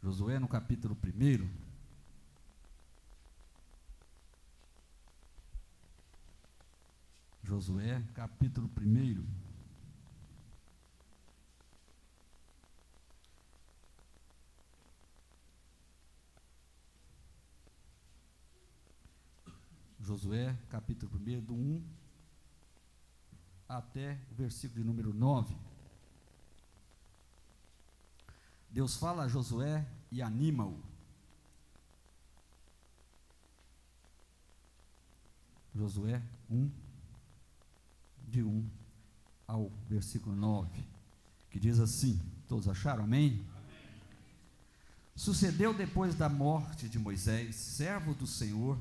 Josué no capítulo 1. Josué, capítulo 1. Josué, capítulo 1, do 1 até o versículo de número 9. Deus fala a Josué e anima-o. Josué 1, de 1 ao versículo 9, que diz assim, todos acharam? Amém? Sucedeu depois da morte de Moisés, servo do Senhor,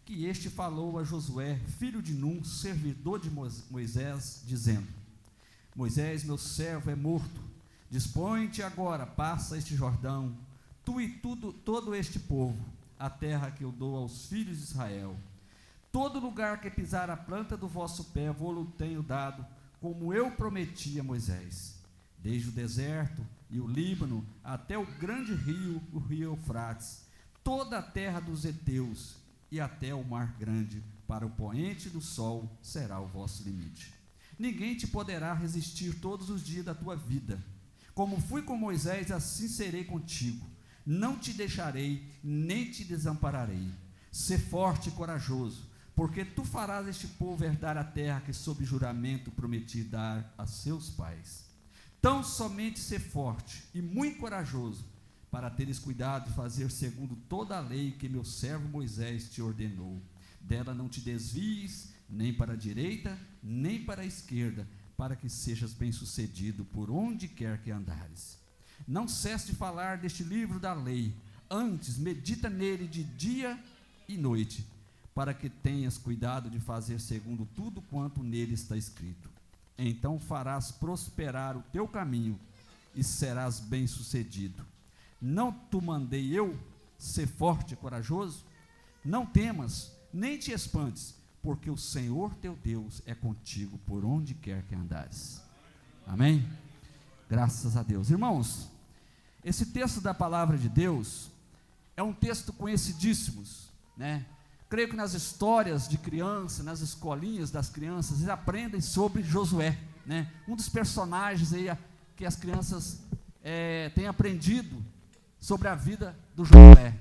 que este falou a Josué, filho de Num, servidor de Moisés, dizendo: Moisés, meu servo, é morto. Dispõe-te agora, passa este Jordão, tu e todo este povo, a terra que eu dou aos filhos de Israel. Todo lugar que pisar a planta do vosso pé, vou-lo tenho dado, como eu prometi a Moisés, desde o deserto e o Líbano, até o grande rio, o rio Eufrates, toda a terra dos heteus, e até o mar grande, para o poente do sol será o vosso limite. Ninguém te poderá resistir todos os dias da tua vida. Como fui com Moisés, assim serei contigo. Não te deixarei, nem te desampararei. Sê forte e corajoso, porque tu farás este povo herdar a terra que sob juramento prometi dar a seus pais. Tão somente sê forte e muito corajoso, para teres cuidado de fazer segundo toda a lei que meu servo Moisés te ordenou. Dela não te desvies, nem para a direita, nem para a esquerda, para que sejas bem-sucedido por onde quer que andares. Não cesse de falar deste livro da lei, antes medita nele de dia e noite, para que tenhas cuidado de fazer segundo tudo quanto nele está escrito. Então farás prosperar o teu caminho e serás bem-sucedido. Não te mandei eu ser forte e corajoso? Não temas, nem te espantes, porque o Senhor teu Deus é contigo por onde quer que andares. Amém? Graças a Deus. Irmãos, esse texto da palavra de Deus é um texto conhecidíssimo, né? Creio que nas histórias de criança, nas escolinhas das crianças, eles aprendem sobre Josué, né? Um dos personagens aí que as crianças têm aprendido sobre a vida do Josué.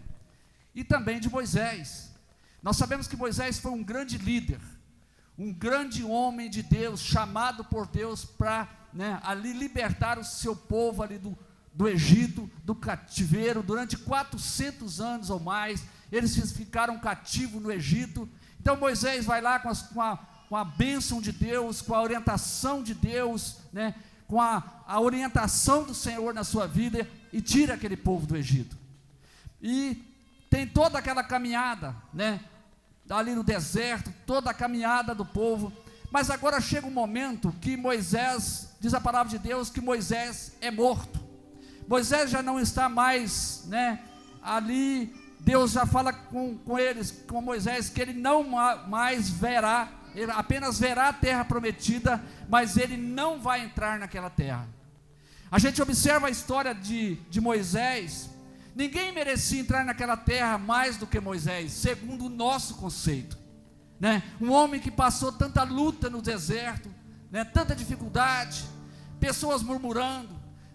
E também de Moisés. Nós sabemos que Moisés foi um grande líder, um grande homem de Deus, chamado por Deus para, ali libertar o seu povo ali do Egito, do cativeiro. Durante 400 anos ou mais, eles ficaram cativos no Egito. Então Moisés vai lá com a bênção de Deus, com a orientação de Deus, com a orientação do Senhor na sua vida, e tira aquele povo do Egito. E tem toda aquela caminhada, ali no deserto, toda a caminhada do povo. Mas agora chega um momento que Moisés, diz a palavra de Deus, que Moisés é morto. Moisés já não está mais, ali. Deus já fala com eles, com Moisés, que ele não mais verá, ele apenas verá a terra prometida, mas ele não vai entrar naquela terra. A gente observa a história de Moisés. Ninguém merecia entrar naquela terra mais do que Moisés, segundo o nosso conceito, Um homem que passou tanta luta no deserto, tanta dificuldade, pessoas murmurando,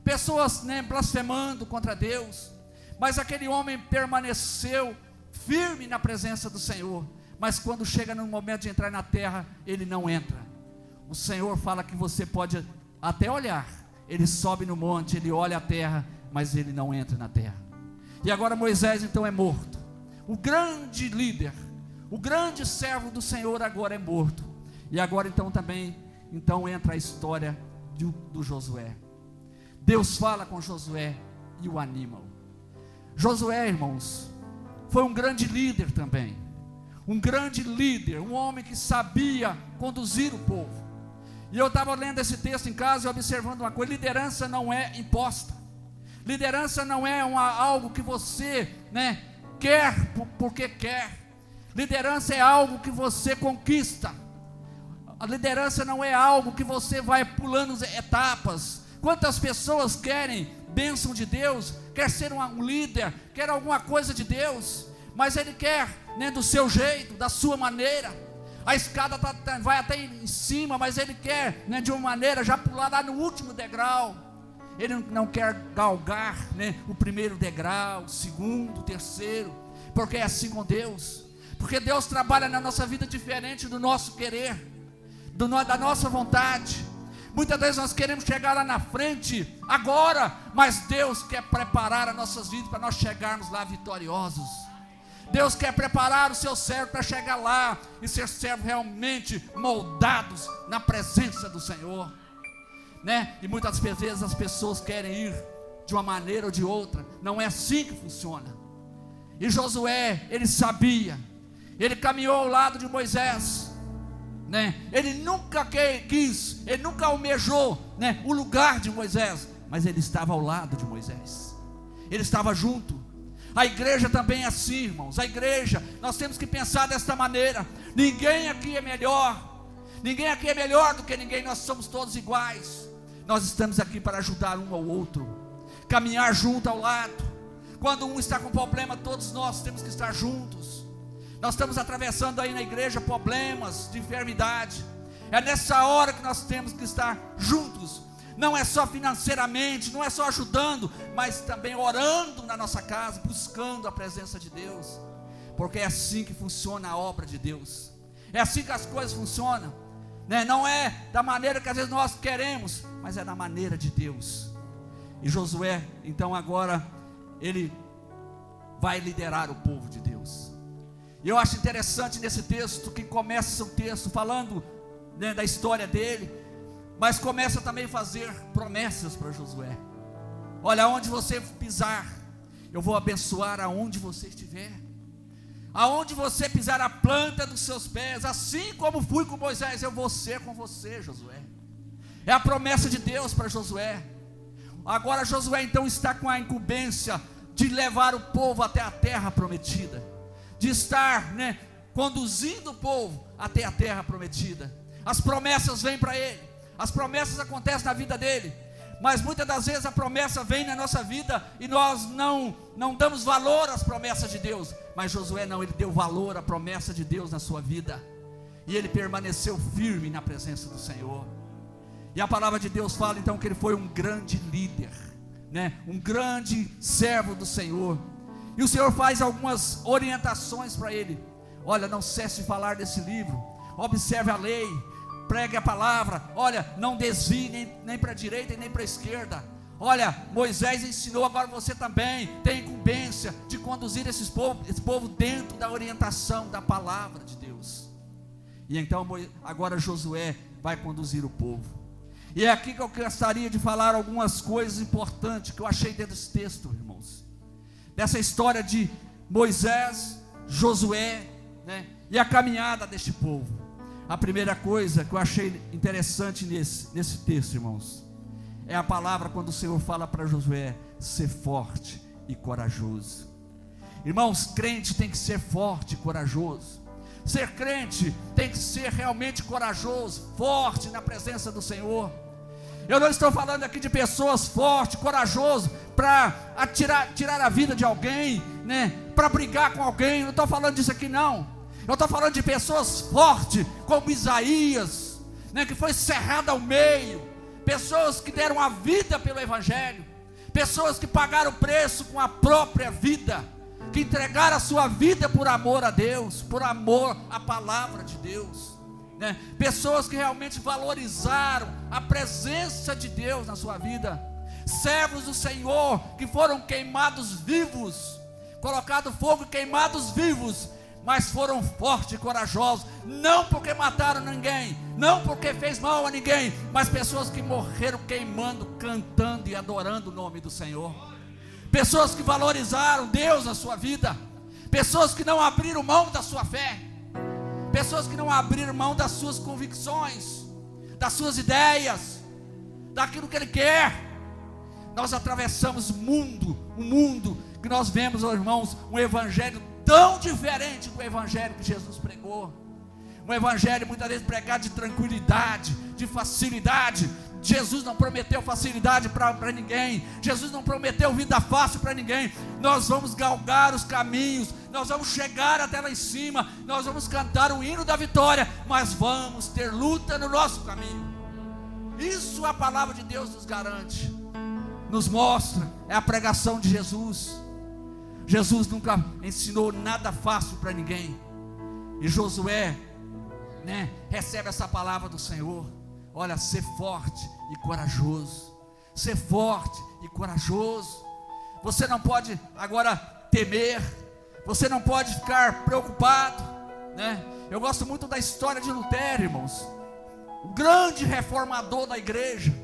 pessoas blasfemando contra Deus, mas aquele homem permaneceu firme na presença do Senhor. Mas quando chega no momento de entrar na terra, ele não entra. O Senhor fala que você pode até olhar, ele sobe no monte, ele olha a terra, mas ele não entra na terra. E agora Moisés então é morto. O grande líder, o grande servo do Senhor agora é morto. E agora então também entra a história do Josué. Deus fala com Josué e o anima. Josué, irmãos, foi um grande líder também. Um grande líder, um homem que sabia conduzir o povo. E eu estava lendo esse texto em casa e observando uma coisa: liderança não é imposta. Liderança não é algo que você quer porque quer. Liderança é algo que você conquista. A liderança não é algo que você vai pulando etapas. Quantas pessoas querem bênção de Deus, quer ser um líder, quer alguma coisa de Deus, mas ele quer, né, do seu jeito, da sua maneira. A escada vai até em cima, mas ele quer, né, de uma maneira, já pular lá no último degrau. Ele não quer galgar, né, o primeiro degrau, o segundo, o terceiro, porque é assim com Deus. Porque Deus trabalha na nossa vida diferente do nosso querer, da nossa vontade. Muitas vezes nós queremos chegar lá na frente, agora, mas Deus quer preparar as nossas vidas para nós chegarmos lá vitoriosos. Deus quer preparar o seu servo para chegar lá e ser servo realmente moldados na presença do Senhor, né? E muitas vezes as pessoas querem ir de uma maneira ou de outra. Não é assim que funciona. E Josué, ele sabia, ele caminhou ao lado de Moisés, né? Ele nunca quis, ele nunca almejou, né, o lugar de Moisés, mas ele estava ao lado de Moisés, ele estava junto. A igreja também é assim, irmãos. A igreja, nós temos que pensar desta maneira. Ninguém aqui é melhor, ninguém aqui é melhor do que ninguém. Nós somos todos iguais. Nós estamos aqui para ajudar um ao outro, caminhar junto ao lado. Quando um está com problema, todos nós temos que estar juntos. Nós estamos atravessando aí na igreja problemas de enfermidade. É nessa hora que nós temos que estar juntos. Não é só financeiramente, não é só ajudando, mas também orando na nossa casa, buscando a presença de Deus. Porque é assim que funciona a obra de Deus. É assim que as coisas funcionam, né? Não é da maneira que às vezes nós queremos, mas é da maneira de Deus. E Josué, então agora, ele vai liderar o povo de Deus. E eu acho interessante nesse texto, que começa o texto falando, né, da história dele, mas começa também a fazer promessas para Josué. Olha, aonde você pisar, eu vou abençoar aonde você estiver. Aonde você pisar a planta dos seus pés, assim como fui com Moisés, eu vou ser com você, Josué. É a promessa de Deus para Josué. Agora Josué então está com a incumbência de levar o povo até a terra prometida, de estar, né, conduzindo o povo até a terra prometida. As promessas vêm para ele, as promessas acontecem na vida dele, mas muitas das vezes a promessa vem na nossa vida e nós não damos valor às promessas de Deus. Mas Josué não, ele deu valor à promessa de Deus na sua vida, e ele permaneceu firme na presença do Senhor. E a palavra de Deus fala então que ele foi um grande líder, né? Um grande servo do Senhor. E o Senhor faz algumas orientações para ele. Olha, não cesse de falar desse livro, observe a lei, pregue a palavra. Olha, não desvie nem para a direita e nem para a esquerda. Olha, Moisés ensinou, agora você também tem incumbência de conduzir esse povo dentro da orientação da palavra de Deus. E então agora Josué vai conduzir o povo. E é aqui que eu gostaria de falar algumas coisas importantes que eu achei dentro desse texto, irmãos. Dessa história de Moisés, Josué, né, e a caminhada deste povo. A primeira coisa que eu achei interessante nesse texto, irmãos, é a palavra quando o Senhor fala para Josué: ser forte e corajoso. Irmãos, crente tem que ser forte e corajoso. Ser crente tem que ser realmente corajoso, forte na presença do Senhor. Eu não estou falando aqui de pessoas fortes, corajosas, para tirar a vida de alguém, né, para brigar com alguém. Eu não estou falando disso aqui não. Eu estou falando de pessoas fortes, como Isaías, né, que foi cerrado ao meio. Pessoas que deram a vida pelo Evangelho. Pessoas que pagaram o preço com a própria vida, que entregaram a sua vida por amor a Deus, por amor à palavra de Deus, né? Pessoas que realmente valorizaram a presença de Deus na sua vida. Servos do Senhor que foram queimados vivos, colocado fogo e queimados vivos, mas foram fortes e corajosos, não porque mataram ninguém, não porque fez mal a ninguém, mas pessoas que morreram queimando, cantando e adorando o nome do Senhor. Pessoas que valorizaram Deus na sua vida, pessoas que não abriram mão da sua fé, pessoas que não abriram mão das suas convicções, das suas ideias, daquilo que Ele quer. Nós atravessamos um mundo que nós vemos, irmãos, um evangelho tão diferente do evangelho que Jesus pregou. Um evangelho muitas vezes pregado de tranquilidade, de facilidade, Jesus não prometeu facilidade para ninguém. Jesus não prometeu vida fácil para ninguém. Nós vamos galgar os caminhos, nós vamos chegar até lá em cima, nós vamos cantar o hino da vitória, mas vamos ter luta no nosso caminho. Isso a palavra de Deus nos garante, nos mostra, é a pregação de Jesus. Jesus nunca ensinou nada fácil para ninguém. E Josué, recebe essa palavra do Senhor. Olha, ser forte e corajoso. Ser forte e corajoso. Você não pode agora temer. Você não pode ficar preocupado, Eu gosto muito da história de Lutero, irmãos. O grande reformador da igreja.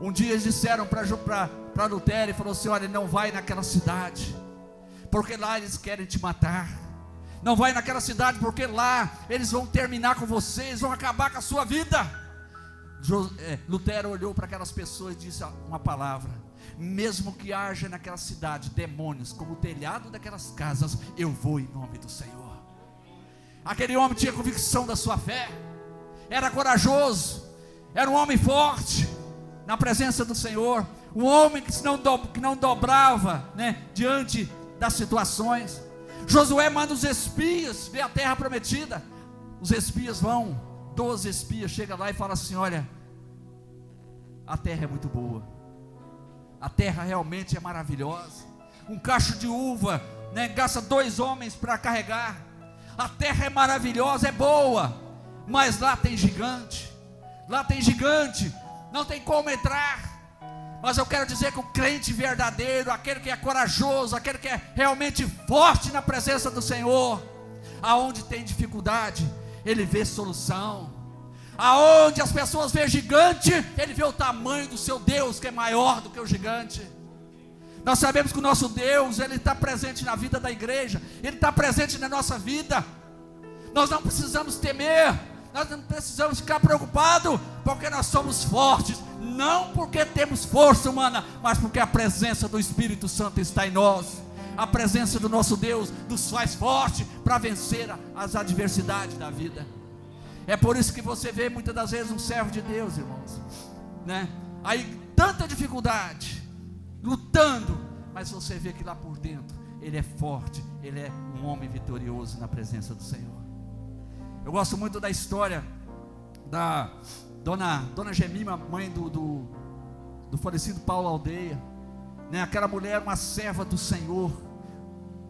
Um dia eles disseram para Lutero, e falou assim: olha, não vai naquela cidade, porque lá eles querem te matar. Não vai naquela cidade, porque lá eles vão terminar com você, eles vão acabar com a sua vida. Lutero olhou para aquelas pessoas e disse uma palavra: mesmo que haja naquela cidade demônios como o telhado daquelas casas, eu vou em nome do Senhor. Aquele homem tinha convicção da sua fé, era corajoso, era um homem forte na presença do Senhor, um homem que não dobrava, diante das situações. Josué manda os espias ver a terra prometida. Os espias vão, 12 espias chegam lá e falam assim: olha, a terra é muito boa, a terra realmente é maravilhosa. Um cacho de uva, gasta 2 homens para carregar. A terra é maravilhosa, é boa, mas lá tem gigante, não tem como entrar. Mas eu quero dizer que o crente verdadeiro, aquele que é corajoso, aquele que é realmente forte na presença do Senhor, aonde tem dificuldade, ele vê solução. Aonde as pessoas veem gigante, ele vê o tamanho do seu Deus, que é maior do que o gigante. Nós sabemos que o nosso Deus, ele está presente na vida da igreja, ele está presente na nossa vida. Nós não precisamos temer, nós não precisamos ficar preocupados, porque nós somos fortes. Não porque temos força humana, mas porque a presença do Espírito Santo está em nós. A presença do nosso Deus nos faz forte para vencer as adversidades da vida. É por isso que você vê muitas das vezes um servo de Deus, irmãos, aí tanta dificuldade, lutando, mas você vê que lá por dentro ele é forte, ele é um homem vitorioso na presença do Senhor. Eu gosto muito da história da Dona Gemima, mãe do falecido Paulo Aldeia, aquela mulher, uma serva do Senhor.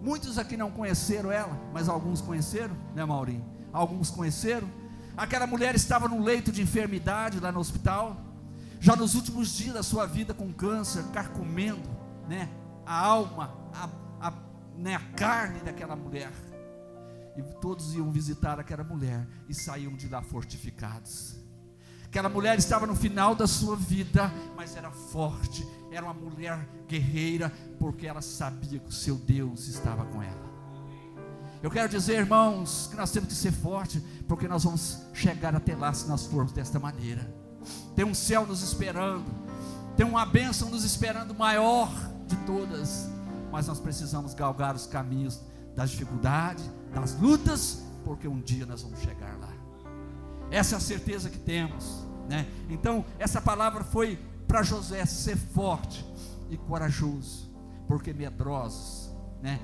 Muitos aqui não conheceram ela, mas alguns conheceram, Maurinho? Alguns conheceram. Aquela mulher estava num leito de enfermidade lá no hospital, já nos últimos dias da sua vida, com câncer, carcomendo, a alma, a carne daquela mulher. E todos iam visitar aquela mulher e saíam de lá fortificados. Aquela mulher estava no final da sua vida, mas era forte, era uma mulher guerreira, porque ela sabia que o seu Deus estava com ela. Eu quero dizer, irmãos, que nós temos que ser fortes, porque nós vamos chegar até lá se nós formos desta maneira. Tem um céu nos esperando, tem uma bênção nos esperando, maior de todas, mas nós precisamos galgar os caminhos das dificuldades, das lutas, porque um dia nós vamos chegar lá. Essa é a certeza que temos, Então essa palavra foi para Josué: ser forte e corajoso, porque medrosos,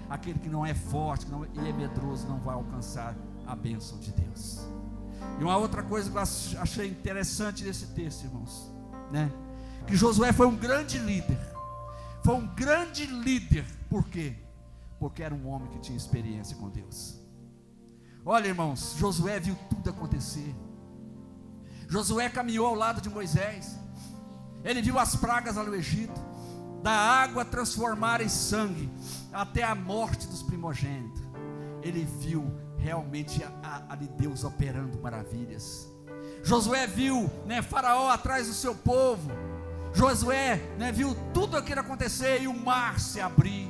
aquele que não é forte e é medroso não vai alcançar a bênção de Deus. E uma outra coisa que eu achei interessante nesse texto, irmãos, que Josué foi um grande líder. Foi um grande líder. Por quê? Porque era um homem que tinha experiência com Deus. Olha, irmãos, Josué viu tudo acontecer. Josué caminhou ao lado de Moisés. Ele viu as pragas lá no Egito, da água transformar em sangue, até a morte dos primogênitos. Ele viu realmente ali Deus operando maravilhas. Josué viu, Faraó atrás do seu povo. Josué, viu tudo aquilo acontecer, e o mar se abrir,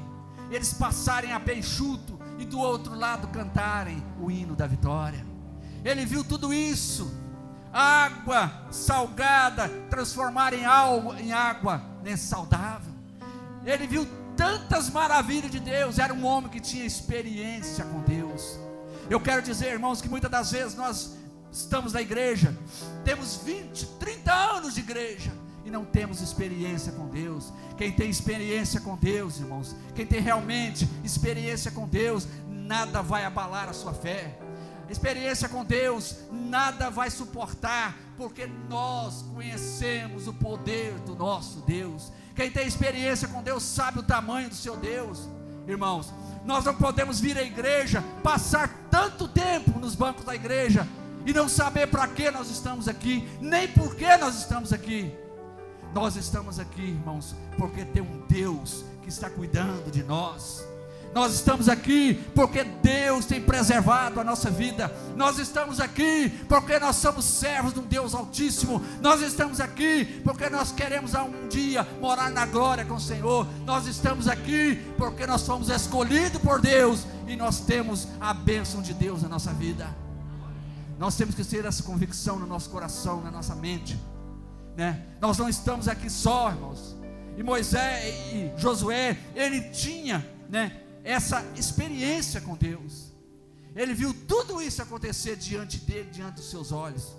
eles passarem a pé enxuto, e do outro lado cantarem o hino da vitória. Ele viu tudo isso, água salgada transformar em água saudável. Ele viu tantas maravilhas de Deus. Era um homem que tinha experiência com Deus. Eu quero dizer, irmãos, que muitas das vezes nós estamos na igreja, temos 20, 30 anos de igreja, e não temos experiência com Deus. Quem tem experiência com Deus, irmãos, quem tem realmente experiência com Deus, nada vai abalar a sua fé. Experiência com Deus, nada vai suportar, porque nós conhecemos o poder do nosso Deus. Quem tem experiência com Deus sabe o tamanho do seu Deus. Irmãos, nós não podemos vir à igreja, passar tanto tempo nos bancos da igreja e não saber para que nós estamos aqui, nem por que nós estamos aqui. Nós estamos aqui, irmãos, porque tem um Deus que está cuidando de nós. Nós estamos aqui porque Deus tem preservado a nossa vida. Nós estamos aqui porque nós somos servos de um Deus Altíssimo. Nós estamos aqui porque nós queremos um dia morar na glória com o Senhor. Nós estamos aqui porque nós fomos escolhidos por Deus e nós temos a bênção de Deus na nossa vida. Nós temos que ter essa convicção no nosso coração, na nossa mente, né? Nós não estamos aqui só, irmãos. E Moisés e Josué, ele tinha, né, essa experiência com Deus. Ele viu tudo isso acontecer diante dele, diante dos seus olhos.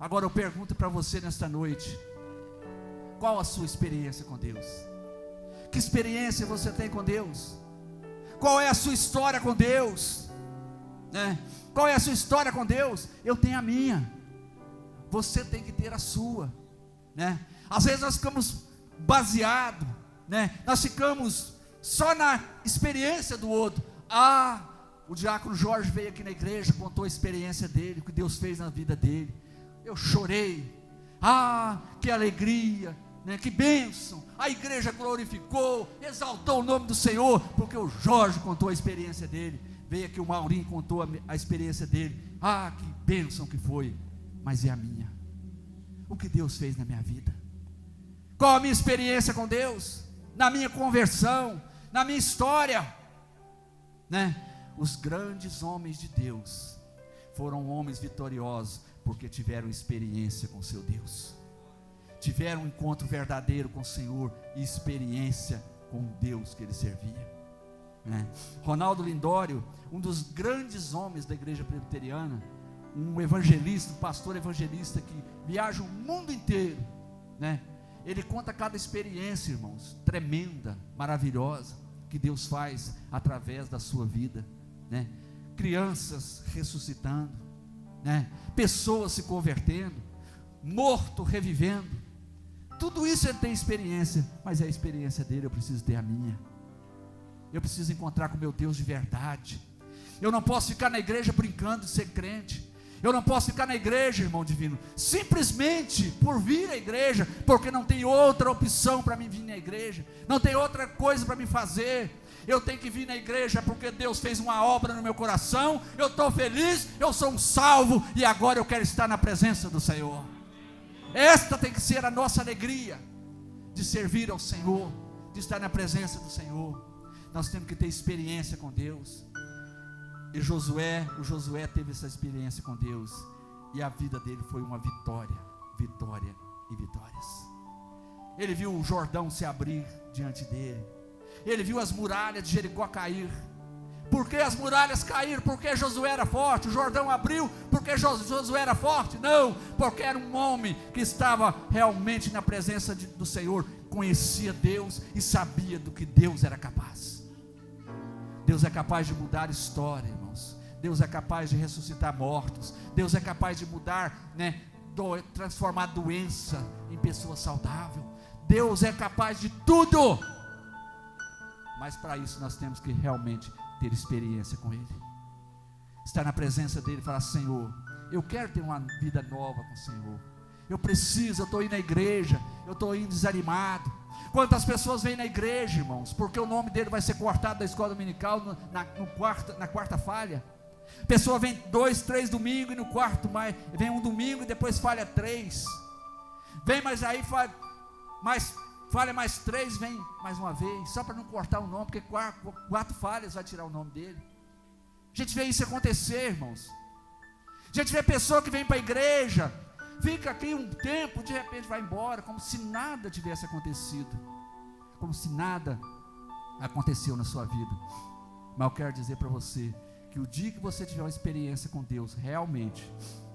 Agora eu pergunto para você nesta noite: qual a sua experiência com Deus? Que experiência você tem com Deus? Qual é a sua história com Deus, né? Qual é a sua história com Deus? Eu tenho a minha, você tem que ter a sua, né? Às vezes nós ficamos baseados, né? Nós ficamos só na experiência do outro. O diácono Jorge veio aqui na igreja, contou a experiência dele, o que Deus fez na vida dele. Eu chorei. Que alegria, né? Que bênção. A igreja glorificou, exaltou o nome do Senhor, porque o Jorge contou a experiência dele. Veio aqui o Maurinho, contou a experiência dele. Que bênção que foi. Mas é a minha. O que Deus fez na minha vida? Qual a minha experiência com Deus? Na minha conversão, na minha história, né? Os grandes homens de Deus foram homens vitoriosos, porque tiveram experiência com seu Deus, tiveram um encontro verdadeiro com o Senhor, e experiência com o Deus que ele servia, né? Ronaldo Lindório, um dos grandes homens da igreja presbiteriana, um evangelista, um pastor evangelista que viaja o mundo inteiro, né? Ele conta cada experiência, irmãos, tremenda, maravilhosa, que Deus faz através da sua vida, né? Crianças ressuscitando, né? Pessoas se convertendo, morto revivendo. Tudo isso ele tem experiência, mas é a experiência dele, eu preciso ter a minha. Eu preciso encontrar com meu Deus de verdade. Eu não posso ficar na igreja brincando de ser crente. Eu não posso ficar na igreja, irmão divino, simplesmente por vir à igreja, porque não tem outra opção para mim vir na igreja, não tem outra coisa para me fazer. Eu tenho que vir na igreja porque Deus fez uma obra no meu coração, eu estou feliz, eu sou um salvo, e agora eu quero estar na presença do Senhor. Esta tem que ser a nossa alegria, de servir ao Senhor, de estar na presença do Senhor. Nós temos que ter experiência com Deus. E o Josué teve essa experiência com Deus, e a vida dele foi uma vitória, vitória e vitórias. Ele viu o Jordão se abrir diante dele, ele viu as muralhas de Jericó cair. Por que as muralhas caíram? Porque Josué era forte. O Jordão abriu porque Josué era forte? Não, porque era um homem que estava realmente na presença do Senhor, conhecia Deus e sabia do que Deus era capaz. Deus é capaz de mudar a história, irmãos. Deus é capaz de ressuscitar mortos. Deus é capaz de mudar, né, transformar doença em pessoa saudável. Deus é capaz de tudo. Mas para isso nós temos que realmente ter experiência com Ele. Estar na presença dEle e falar: Senhor, eu quero ter uma vida nova com o Senhor. Eu preciso, eu estou indo na igreja, eu estou indo desanimado. Quantas pessoas vêm na igreja, irmãos, porque o nome dele vai ser cortado da escola dominical na quarta falha. A pessoa vem 2, 3 domingos, e no quarto vem um domingo e depois falha 3. Vem, mas aí falha mais 3, vem mais uma vez, só para não cortar o nome, porque 4 falhas vai tirar o nome dele. A gente vê isso acontecer, irmãos. A gente vê pessoa que vem para a igreja, fica aqui um tempo, de repente vai embora, como se nada tivesse acontecido, como se nada aconteceu na sua vida. Mas eu quero dizer para você, que o dia que você tiver uma experiência com Deus, realmente,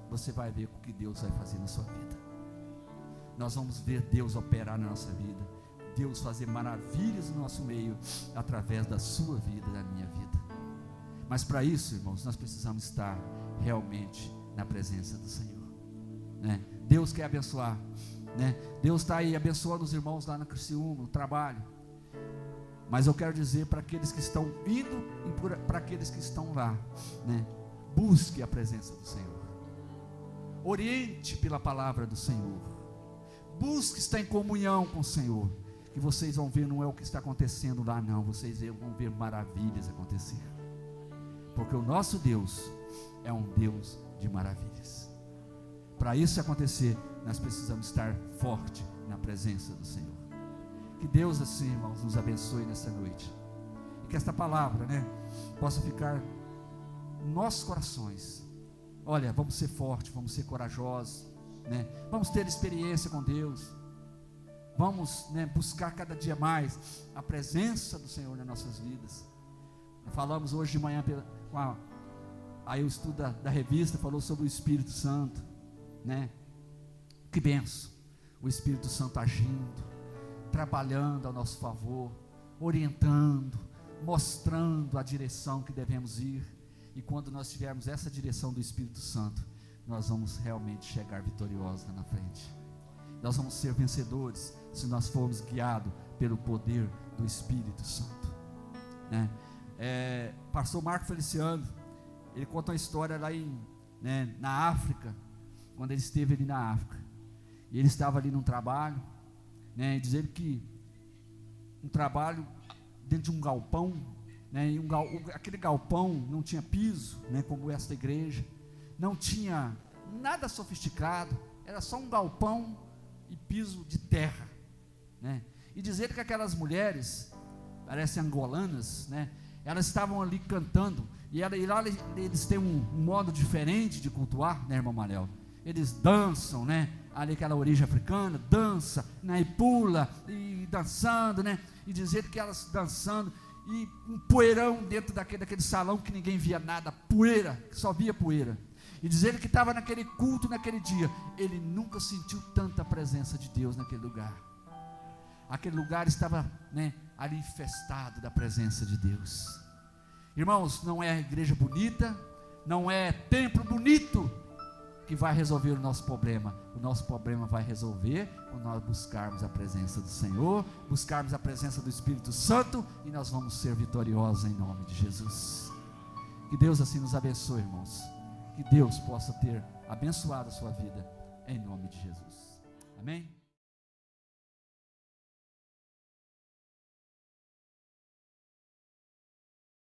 você vai ver o que Deus vai fazer na sua vida. Nós vamos ver Deus operar na nossa vida, Deus fazer maravilhas no nosso meio, através da sua vida, da minha vida. Mas para isso, irmãos, nós precisamos estar realmente na presença do Senhor, né? Deus quer abençoar, né? Deus está aí abençoando os irmãos lá na Criciúma, no trabalho. Mas eu quero dizer para aqueles que estão indo e para aqueles que estão lá, né? Busque a presença do Senhor, oriente pela palavra do Senhor, busque estar em comunhão com o Senhor, que vocês vão ver, não é o que está acontecendo lá não, vocês vão ver maravilhas acontecer, porque o nosso Deus é um Deus de maravilhas. Para isso acontecer, nós precisamos estar forte na presença do Senhor. Que Deus assim, irmãos, nos abençoe nessa noite, e que esta palavra, né, possa ficar nos nossos corações. Olha, vamos ser fortes, vamos ser corajosos, né? Vamos ter experiência com Deus, vamos, né, buscar cada dia mais a presença do Senhor nas nossas vidas. Falamos hoje de manhã aí o estudo da revista falou sobre o Espírito Santo, né? Que benção, o Espírito Santo agindo, trabalhando ao nosso favor, orientando, mostrando a direção que devemos ir. E quando nós tivermos essa direção do Espírito Santo, nós vamos realmente chegar vitoriosos lá na frente. Nós vamos ser vencedores se nós formos guiados pelo poder do Espírito Santo, né? Pastor Marco Feliciano, ele conta uma história lá na África, quando ele esteve ali na África, e ele estava ali num trabalho, né, e dizer que um trabalho dentro de um galpão, né, e aquele galpão não tinha piso, né, como esta igreja, não tinha nada sofisticado, era só um galpão e piso de terra, né, e dizer que aquelas mulheres, parecem angolanas, né, elas estavam ali cantando, e lá eles têm um modo diferente de cultuar, né, irmão Manel? Eles dançam, né? Ali aquela origem africana, dança, né? E pula, e dançando, né? E dizer que elas dançando, e um poeirão dentro daquele salão que ninguém via nada, poeira, só via poeira. E dizer que estava naquele culto, naquele dia, ele nunca sentiu tanta presença de Deus naquele lugar. Aquele lugar estava, né, ali infestado da presença de Deus. Irmãos, não é igreja bonita, não é templo bonito que vai resolver o nosso problema. O nosso problema vai resolver quando nós buscarmos a presença do Senhor, buscarmos a presença do Espírito Santo, e nós vamos ser vitoriosos em nome de Jesus. Que Deus assim nos abençoe, irmãos. Que Deus possa ter abençoado a sua vida em nome de Jesus. Amém?